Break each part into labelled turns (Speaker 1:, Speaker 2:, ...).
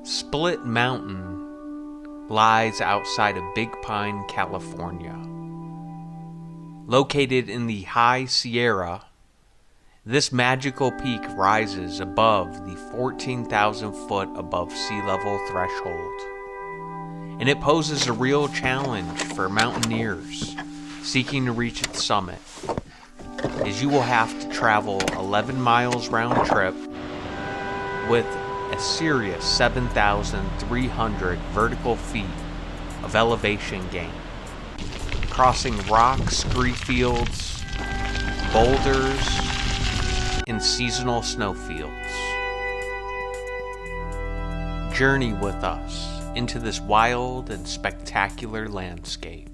Speaker 1: Split Mountain lies outside of Big Pine, California. Located in the High Sierra, this magical peak rises above the 14,000 foot above sea level threshold, and it poses a real challenge for mountaineers seeking to reach its summit, as you will have to travel 11 miles round trip with a serious 7,300 vertical feet of elevation gain, crossing rocks, scree fields, boulders, and seasonal snowfields. Journey with us into this wild and spectacular landscape.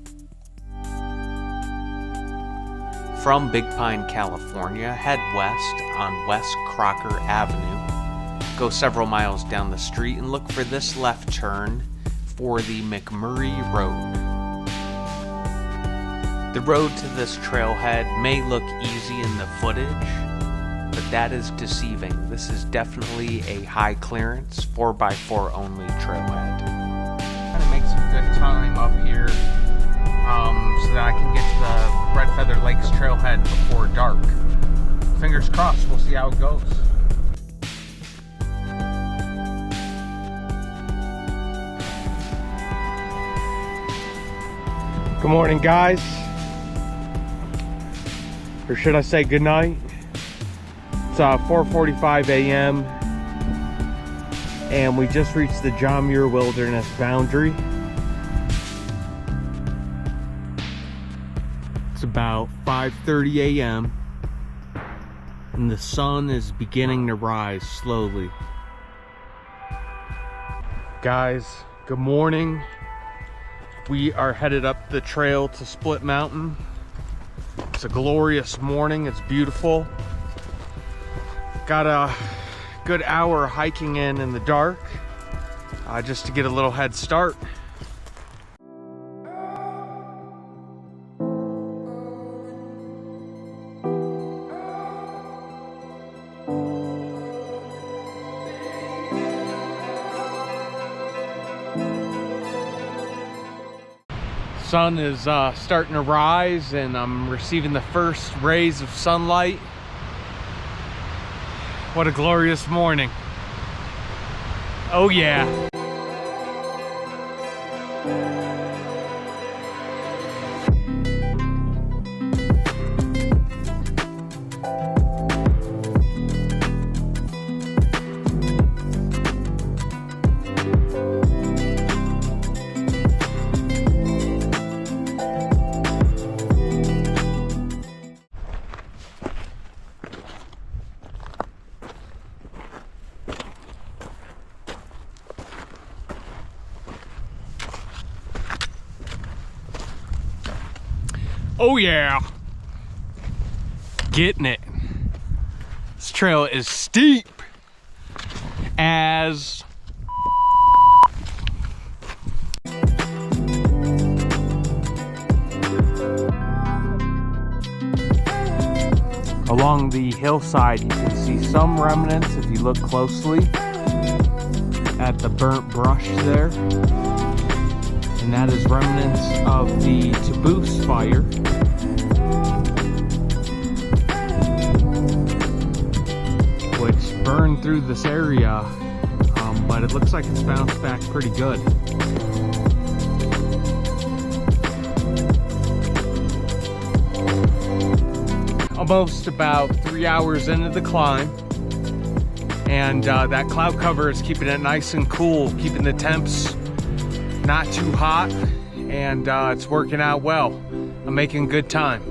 Speaker 1: From Big Pine, California, head west on West Crocker Avenue. Go several miles down the street and look for this left turn for the McMurray Road. The road to this trailhead may look easy in the footage, but that is deceiving. This is definitely a high clearance 4x4 only trailhead. Trying to make some good time up here so that I can get to the Red Feather Lakes trailhead before dark. Fingers crossed, we'll see how it goes.
Speaker 2: Good morning, guys. Or should I say good night? It's 4:45 a.m. and we just reached the John Muir Wilderness boundary. It's about 5:30 a.m. and the sun is beginning to rise slowly. Guys, good morning. We are headed up the trail to Split Mountain. It's a glorious morning. It's beautiful. Got a good hour hiking in the dark, just to get a little head start. Sun is starting to rise and I'm receiving the first rays of sunlight. What a glorious morning. Oh yeah. Oh yeah, getting it. This trail is steep as along the hillside. You can see some remnants if you look closely at the burnt brush there. And that is remnants of the Taboose fire. Which burned through this area, but it looks like it's bounced back pretty good. Almost about 3 hours into the climb. And that cloud cover is keeping it nice and cool, keeping the temps not too hot, and it's working out well. I'm making good time.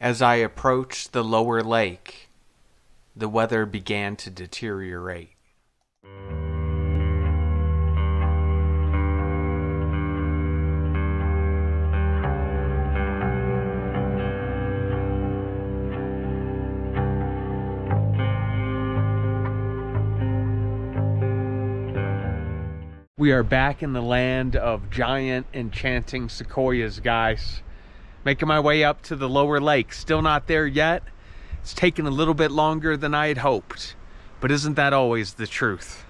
Speaker 1: As I approached the lower lake, the weather began to deteriorate.
Speaker 2: We are back in the land of giant enchanting sequoias, guys. Making my way up to the lower lake. Still not there yet. It's taken a little bit longer than I had hoped. But isn't that always the truth?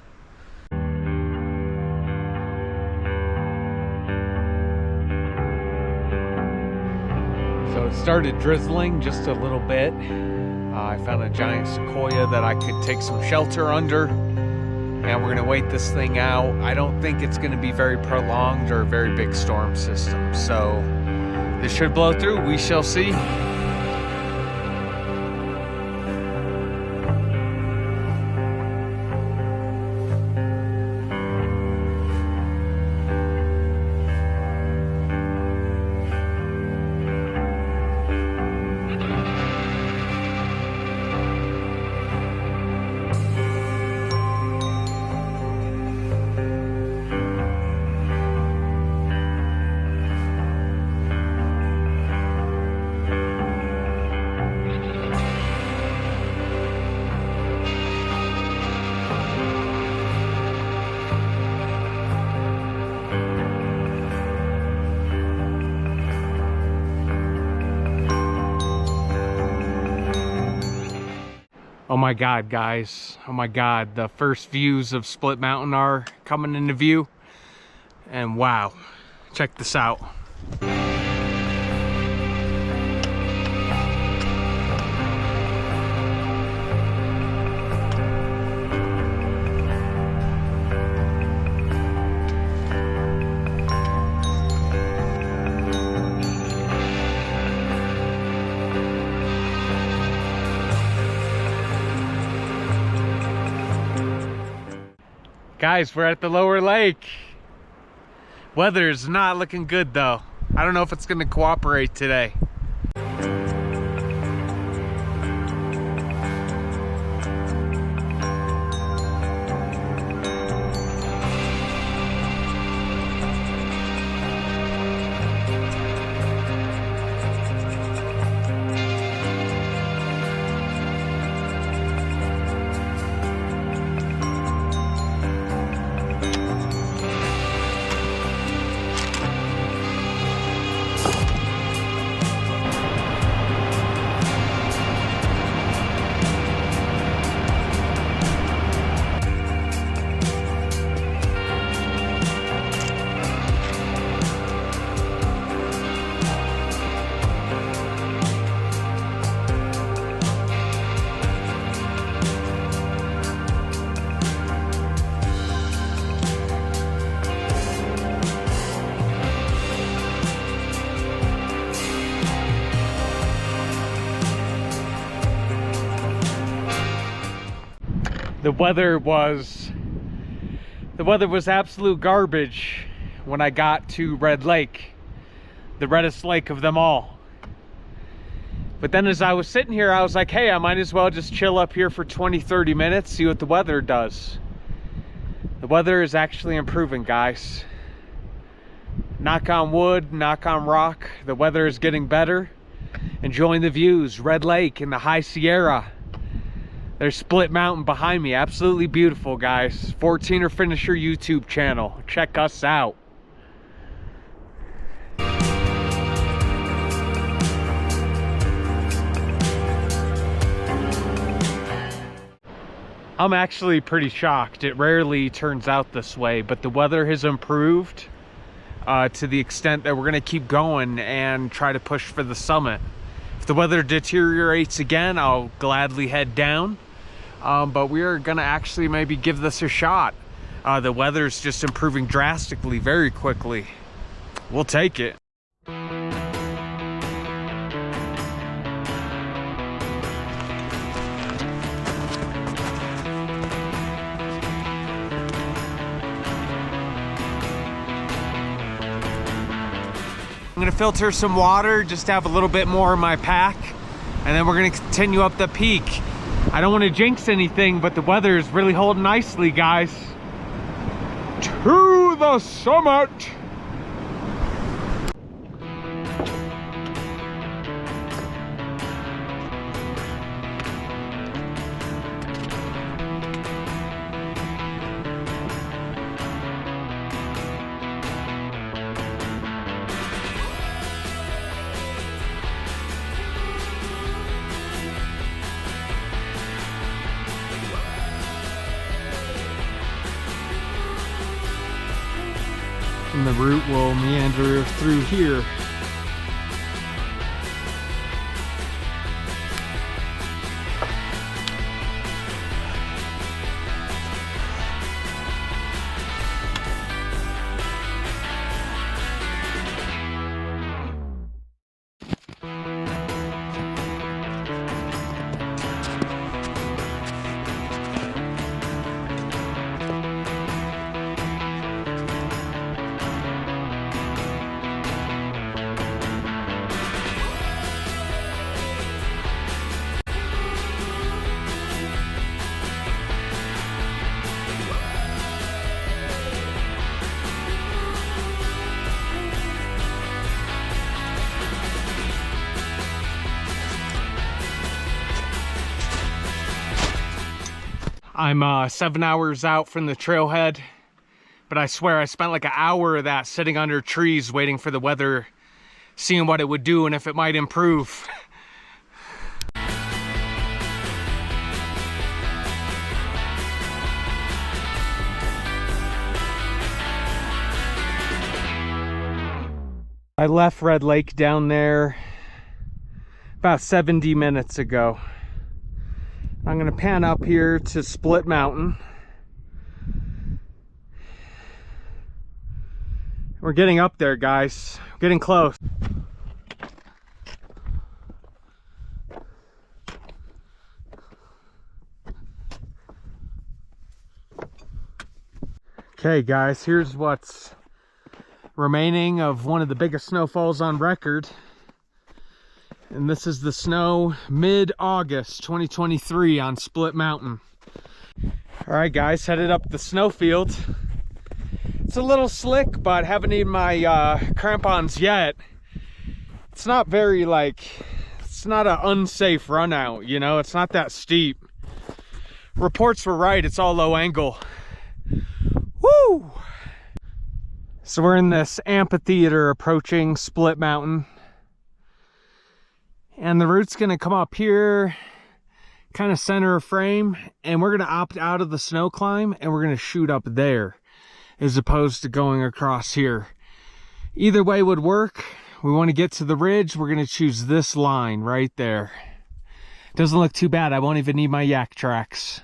Speaker 2: So it started drizzling just a little bit. I found a giant sequoia that I could take some shelter under. And we're gonna wait this thing out. I don't think it's gonna be very prolonged or a very big storm system. So this should blow through, we shall see. Oh my God, guys. Oh my God. The first views of Split Mountain are coming into view. And wow, check this out. Guys, we're at the lower lake. Weather's not looking good though. I don't know if it's gonna cooperate today. The weather was absolute garbage when I got to Red Lake, the reddest lake of them all. But then as I was sitting here, I was like, hey, I might as well just chill up here for 20-30 minutes, see what the weather does. The weather is actually improving, guys. Knock on wood, knock on rock, the weather is getting better. Enjoying the views, Red Lake in the High Sierra. There's Split Mountain behind me. Absolutely beautiful, guys. 14er Finisher YouTube channel. Check us out. I'm actually pretty shocked. It rarely turns out this way, but the weather has improved to the extent that we're going to keep going and try to push for the summit. If the weather deteriorates again, I'll gladly head down. But we are gonna actually maybe give this a shot. The weather's just improving drastically, very quickly. We'll take it. I'm gonna filter some water, just to have a little bit more in my pack. and then we're gonna continue up the peak. I don't want to jinx anything, but the weather is really holding nicely, guys. To the summit! And the route will meander through here. I'm 7 hours out from the trailhead, but I swear I spent like an hour of that sitting under trees waiting for the weather, seeing what it would do and if it might improve. I left Red Lake down there about 70 minutes ago. I'm gonna pan up here to Split Mountain. We're getting up there, guys. We're getting close. Okay, guys, here's what's remaining of one of the biggest snowfalls on record. And this is the snow mid-August 2023 on Split Mountain. All right, guys, headed up the snowfield. It's a little slick, but haven't needed my crampons yet. It's not very, it's not an unsafe run out, you know? It's not that steep. Reports were right, it's all low angle. Woo! So we're in this amphitheater approaching Split Mountain. And the route's gonna come up here, kind of center of frame, and we're gonna opt out of the snow climb and we're gonna shoot up there as opposed to going across here. Either way would work. We want to get to the ridge, we're gonna choose this line right there. Doesn't look too bad, I won't even need my yak tracks.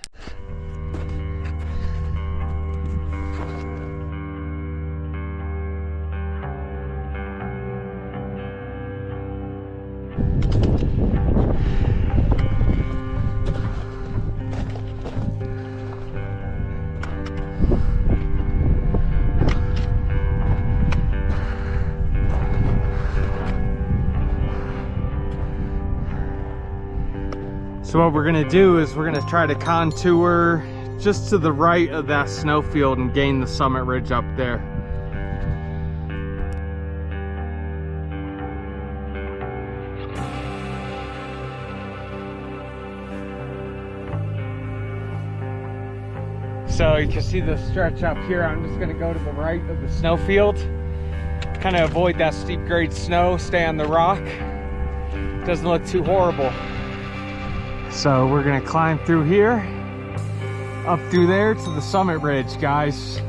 Speaker 2: So what we're gonna do is we're gonna try to contour just to the right of that snowfield and gain the summit ridge up there. So you can see the stretch up here. I'm just gonna go to the right of the snowfield, kind of avoid that steep grade snow, stay on the rock. Doesn't look too horrible. So we're gonna climb through here, up through there to the summit ridge, guys.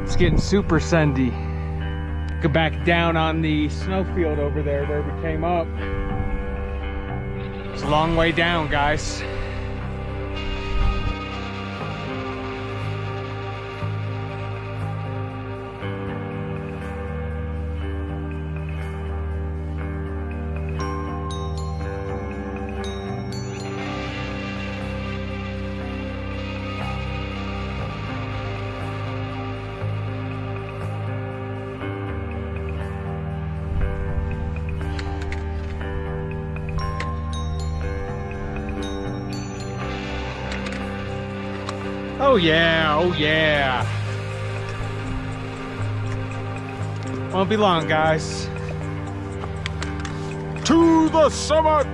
Speaker 2: It's getting super sandy. Go back down on the snowfield over there where we came up. It's a long way down, guys. Oh yeah, oh yeah. Won't be long, guys. To the summit!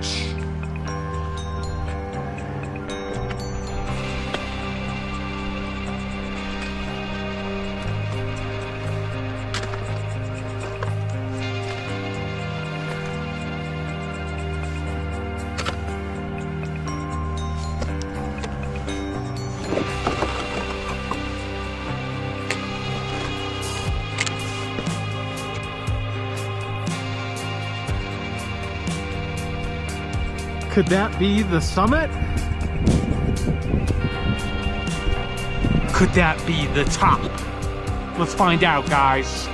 Speaker 2: Could that be the summit? Could that be the top? Let's find out, guys.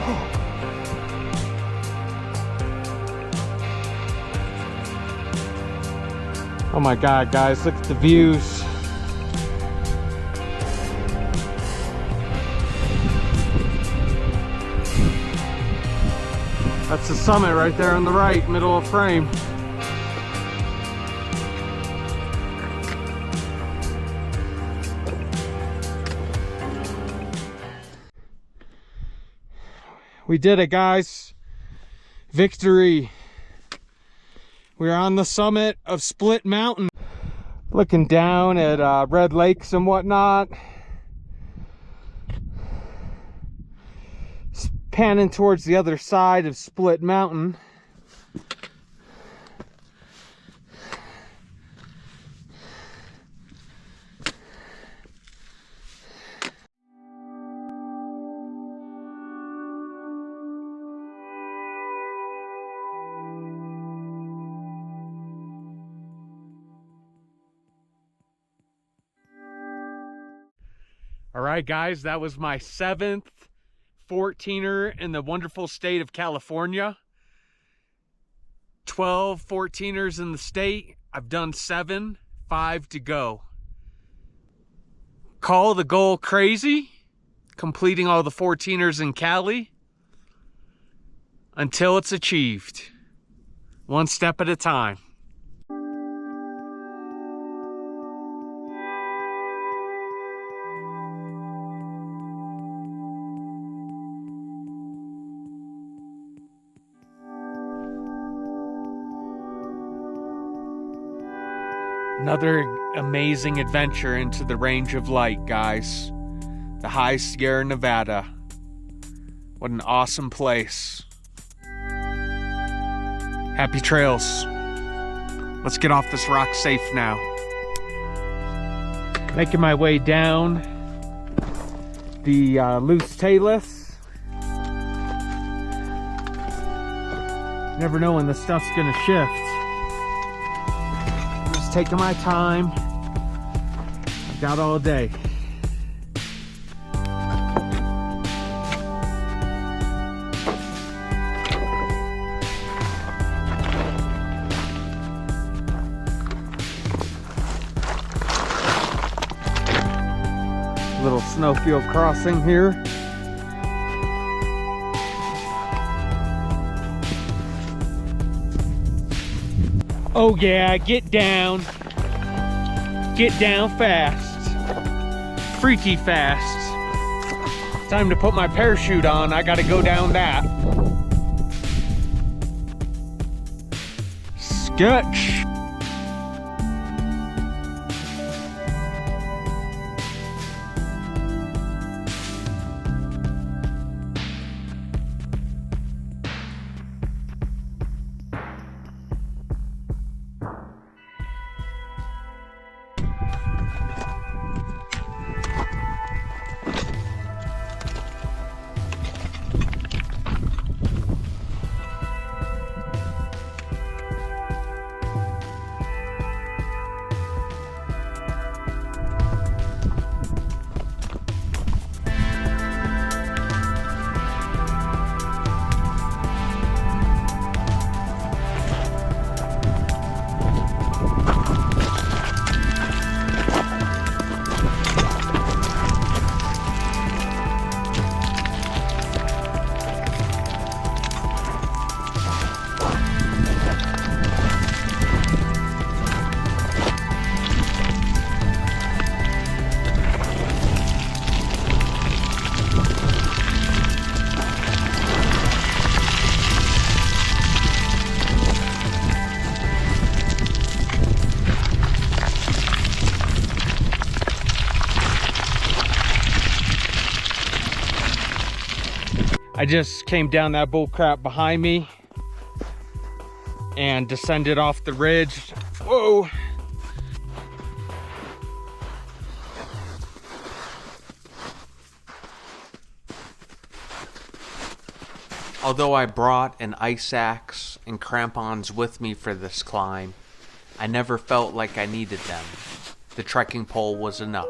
Speaker 2: Oh my God, guys, look at the views. That's the summit right there on the right, middle of frame. We did it, guys. Victory. We're on the summit of Split Mountain. Looking down at Red Lakes and whatnot. Panning towards the other side of Split Mountain. All right, guys, that was my 7th 14er in the wonderful state of California. 12 14ers in the state. I've done 7, 5 to go. Call the goal crazy, completing all the 14ers in Cali until it's achieved. One step at a time. Another amazing adventure into the range of light, guys. The High Sierra Nevada. What an awesome place. Happy trails. Let's get off this rock safe now. Making my way down the loose talus. Never know when the stuff's gonna shift. Taking my time. I've got all day. Little snowfield crossing here. Oh yeah, get down. Get down fast. Freaky fast. Time to put my parachute on. I gotta go down that. Sketch. I just came down that bull crap behind me and descended off the ridge. Whoa.
Speaker 1: Although I brought an ice axe and crampons with me for this climb, I never felt like I needed them. The trekking pole was enough.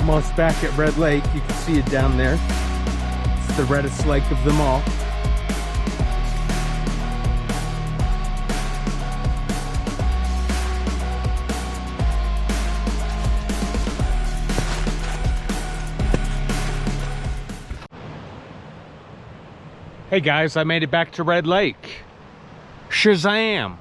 Speaker 2: Almost back at Red Lake. You can see it down there. It's the Reddest Lake of them all. Hey guys, I made it back to Red Lake. Shazam!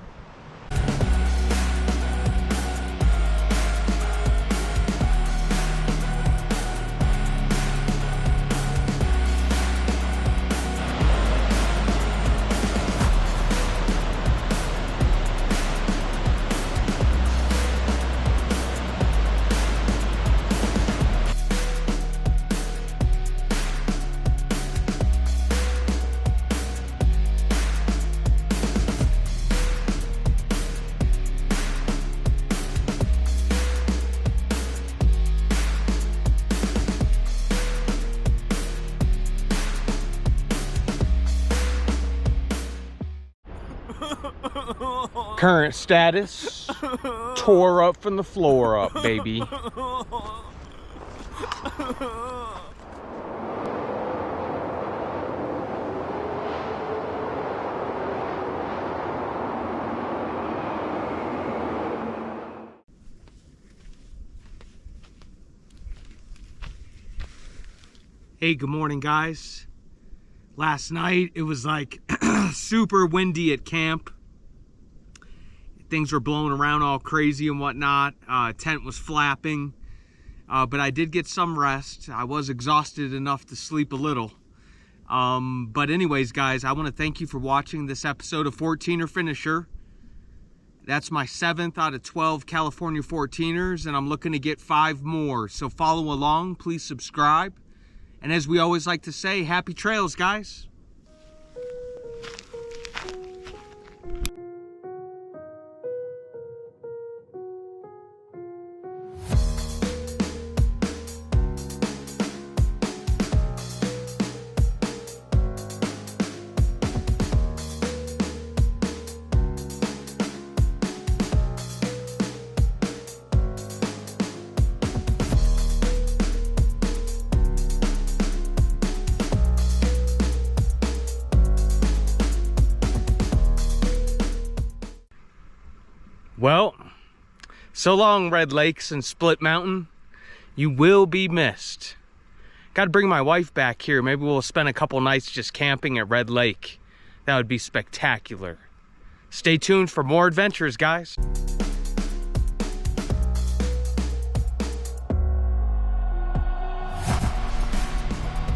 Speaker 2: Current status, tore up from the floor up, baby. Hey, good morning, guys. Last night, it was like super windy at camp. Things were blowing around all crazy and whatnot. Tent was flapping, but I did get some rest. I was exhausted enough to sleep a little. But anyways, guys, I want to thank you for watching this episode of 14er Finisher. That's my 7th out of 12 California 14ers, and I'm looking to get 5 more. So follow along, please subscribe. And as we always like to say, happy trails, guys. Well, so long, Red Lakes and Split Mountain. You will be missed. Got to bring my wife back here. Maybe we'll spend a couple nights just camping at Red Lake. That would be spectacular. Stay tuned for more adventures, guys.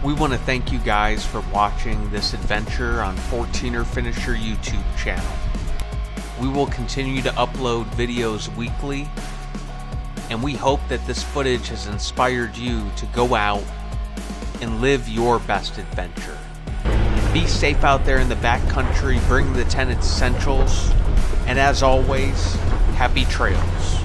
Speaker 1: We want to thank you guys for watching this adventure on 14er Finisher YouTube channel. We will continue to upload videos weekly, and we hope that this footage has inspired you to go out and live your best adventure. Be safe out there in the backcountry, bring the tent essentials, and as always, happy trails.